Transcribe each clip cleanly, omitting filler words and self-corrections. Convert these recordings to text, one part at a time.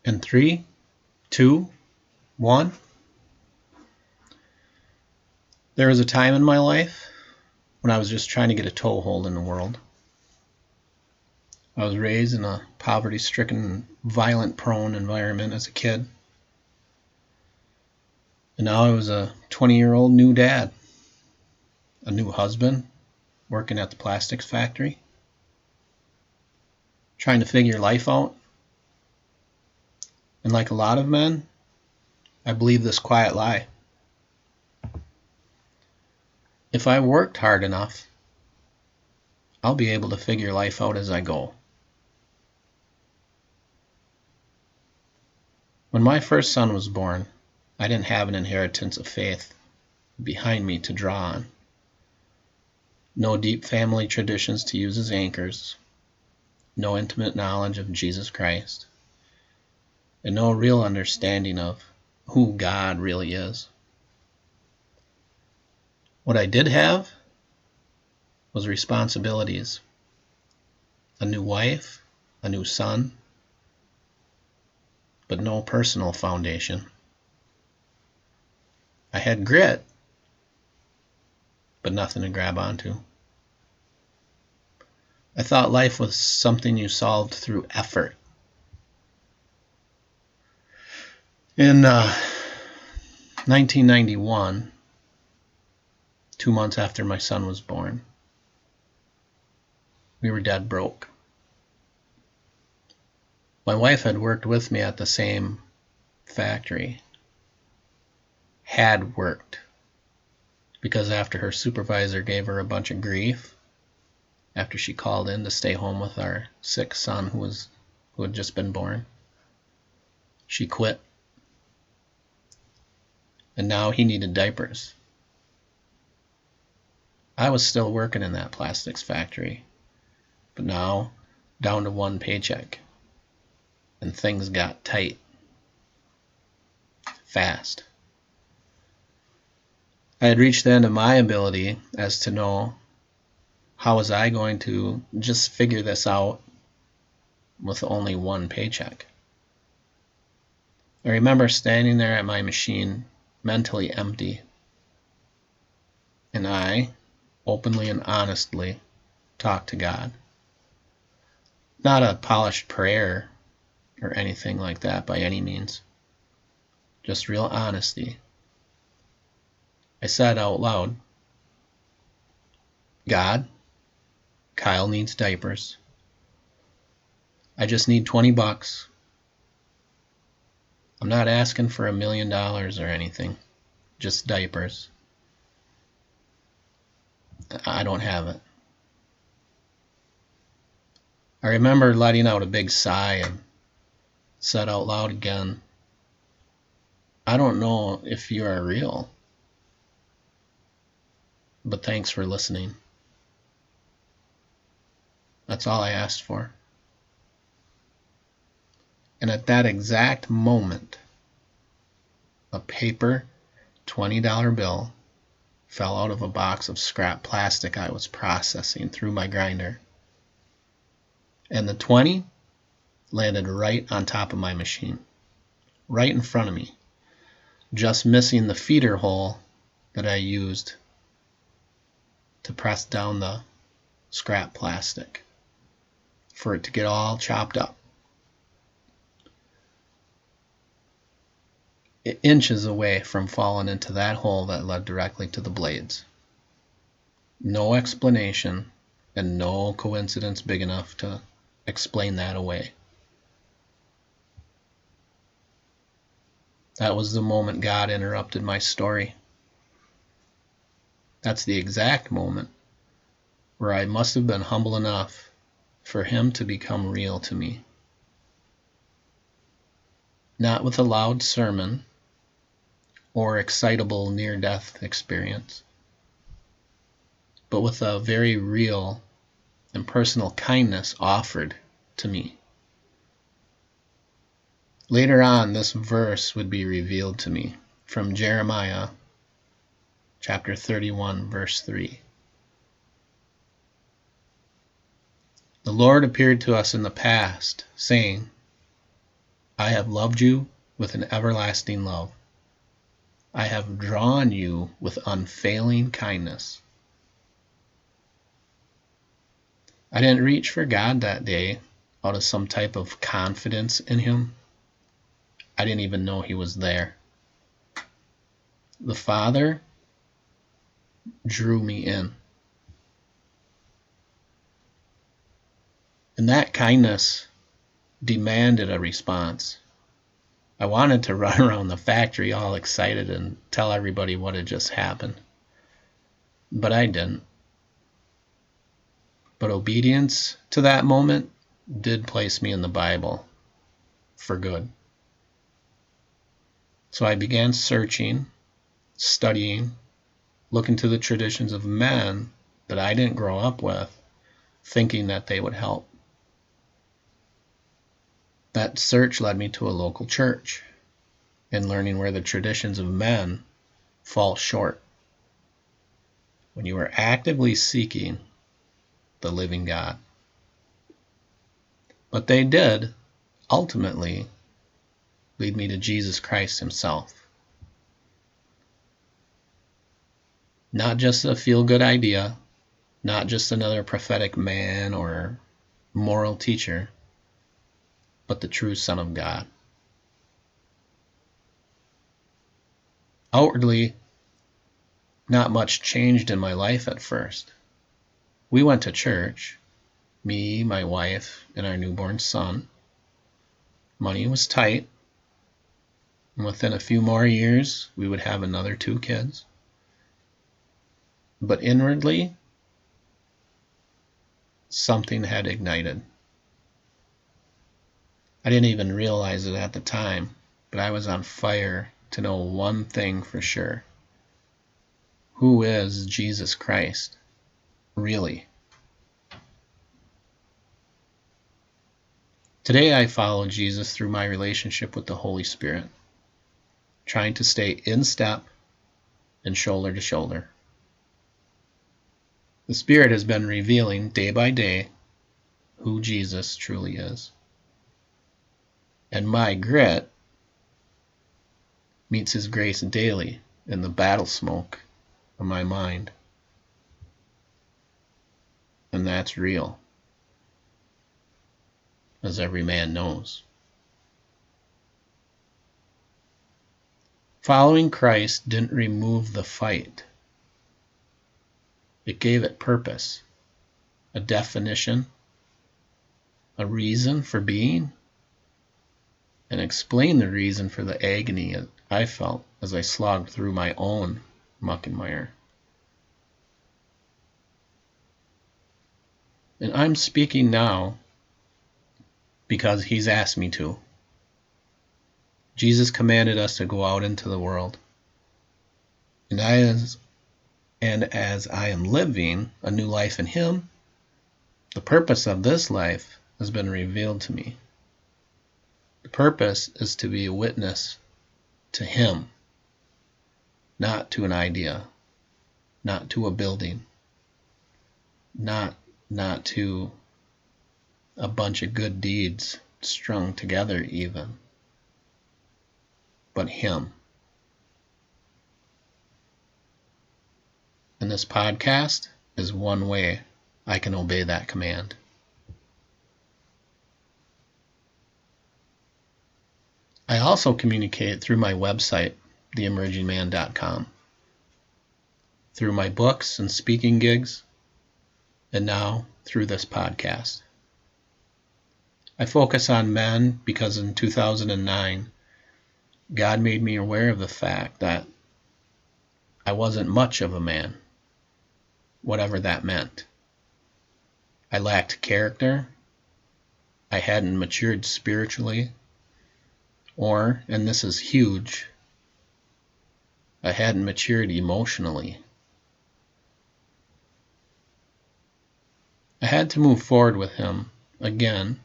In 3, 2, 1. There was a time in my life when I was just trying to get a toehold in the world. I was raised in a poverty-stricken, violent-prone environment as a kid. And now I was a 20-year-old new dad, a new husband, working at the plastics factory, trying to figure life out. And like a lot of men, I believe this quiet lie. If I worked hard enough, I'll be able to figure life out as I go. When my first son was born, I didn't have an inheritance of faith behind me to draw on. No deep family traditions to use as anchors, no intimate knowledge of Jesus Christ, and no real understanding of who God really is. What I did have was responsibilities. A new wife, a new son, but no personal foundation. I had grit, but nothing to grab onto. I thought life was something you solved through effort. In 1991, 2 months after my son was born, we were dead broke. My wife had worked with me at the same factory. Had worked. Because after her supervisor gave her a bunch of grief, after she called in to stay home with our sick son who had just been born, she quit. And now he needed diapers. I was still working in that plastics factory, but now down to one paycheck. And things got tight. Fast. I had reached the end of my ability as to know how was I going to just figure this out with only one paycheck. I remember standing there at my machine, mentally empty, and I, openly and honestly, talked to God. Not a polished prayer or anything like that by any means. Just real honesty. I said out loud, God, Kyle needs diapers. I just need $20. I'm not asking for $1 million or anything. Just diapers. I don't have it. I remember letting out a big sigh and said out loud again, I don't know if you are real, but thanks for listening. That's all I asked for. And at that exact moment, a paper $20 bill fell out of a box of scrap plastic I was processing through my grinder. And the 20 landed right on top of my machine, right in front of me, just missing the feeder hole that I used to press down the scrap plastic for it to get all chopped up. Inches away from falling into that hole that led directly to the blades. No explanation and no coincidence big enough to explain that away. That was the moment God interrupted my story. That's the exact moment where I must have been humble enough for Him to become real to me. Not with a loud sermon or excitable near-death experience, but with a very real and personal kindness offered to me. Later on, this verse would be revealed to me from Jeremiah chapter 31, verse 3. The Lord appeared to us in the past, saying, I have loved you with an everlasting love. I have drawn you with unfailing kindness. I didn't reach for God that day out of some type of confidence in Him. I didn't even know He was there. The Father drew me in. And that kindness demanded a response. I wanted to run around the factory all excited and tell everybody what had just happened. But I didn't. But obedience to that moment did place me in the Bible for good. So I began searching, studying, looking to the traditions of men that I didn't grow up with, thinking that they would help. That search led me to a local church and learning where the traditions of men fall short when you are actively seeking the living God. But they did ultimately lead me to Jesus Christ Himself. Not just a feel-good idea, not just another prophetic man or moral teacher, but the true Son of God. Outwardly, not much changed in my life at first. We went to church, me, my wife, and our newborn son. Money was tight, and within a few more years, we would have another 2 kids. But inwardly, something had ignited. I didn't even realize it at the time, but I was on fire to know one thing for sure. Who is Jesus Christ, really? Today I follow Jesus through my relationship with the Holy Spirit, trying to stay in step and shoulder to shoulder. The Spirit has been revealing day by day who Jesus truly is. And my grit meets His grace daily in the battle smoke of my mind. And that's real, as every man knows. Following Christ didn't remove the fight. It gave it purpose, a definition, a reason for being, and explained the reason for the agony I felt as I slogged through my own muck and mire. And I'm speaking now because He's asked me to. Jesus commanded us to go out into the world. And as I am living a new life in Him, the purpose of this life has been revealed to me. The purpose is to be a witness to Him, not to an idea, not to a building, not to a bunch of good deeds strung together even, but Him. And this podcast is one way I can obey that command. I also communicate through my website, theemergingman.com, through my books and speaking gigs, and now through this podcast. I focus on men because in 2009, God made me aware of the fact that I wasn't much of a man, whatever that meant. I lacked character, I hadn't matured spiritually, or, and this is huge, I hadn't matured emotionally. I had to move forward with Him again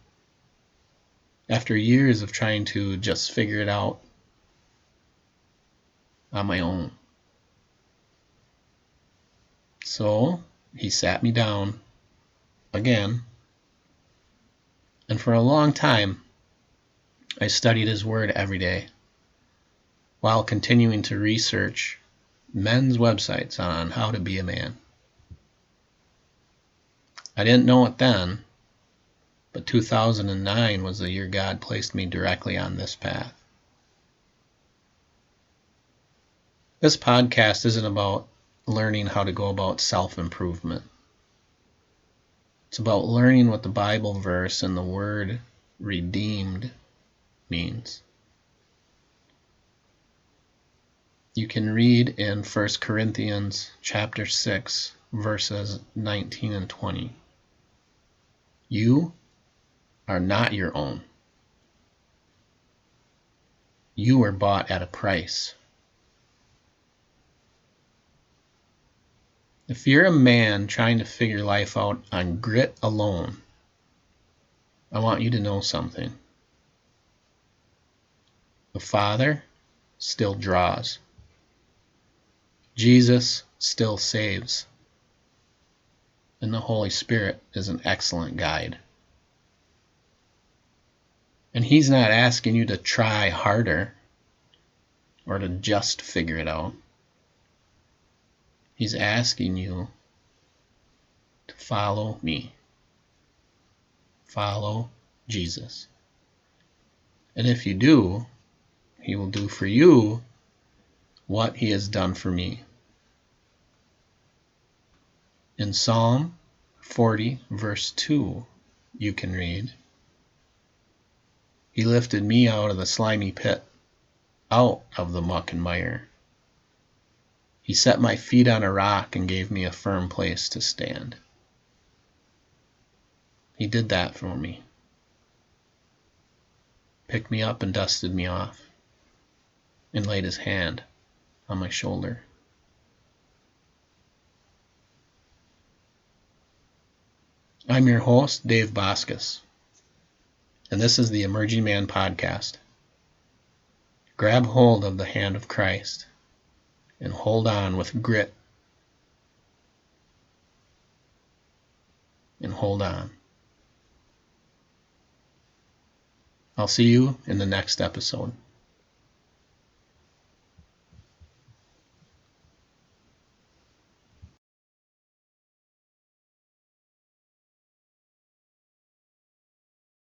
after years of trying to just figure it out on my own. So He sat me down again, and for a long time I studied his word every day while continuing to research men's websites on how to be a man. I didn't know it then, but 2009 was the year God placed me directly on this path. This podcast isn't about learning how to go about self-improvement. It's about learning what the Bible verse and the word redeemed means. You can read in 1 Corinthians chapter 6, verses 19 and 20. You are not your own. You were bought at a price. If you're a man trying to figure life out on grit alone, I want you to know something. The Father still draws. Jesus still saves. And the Holy Spirit is an excellent guide. And He's not asking you to try harder or to just figure it out. He's asking you to follow me. Follow Jesus. And if you do, He will do for you what He has done for me. In Psalm 40, verse 2, you can read, He lifted me out of the slimy pit, out of the muck and mire. He set my feet on a rock and gave me a firm place to stand. He did that for me. Picked me up and dusted me off, and laid His hand on my shoulder. I'm your host, Dave Bosquez, and this is the Emerging Man Podcast. Grab hold of the hand of Christ and hold on with grit. And hold on. I'll see you in the next episode.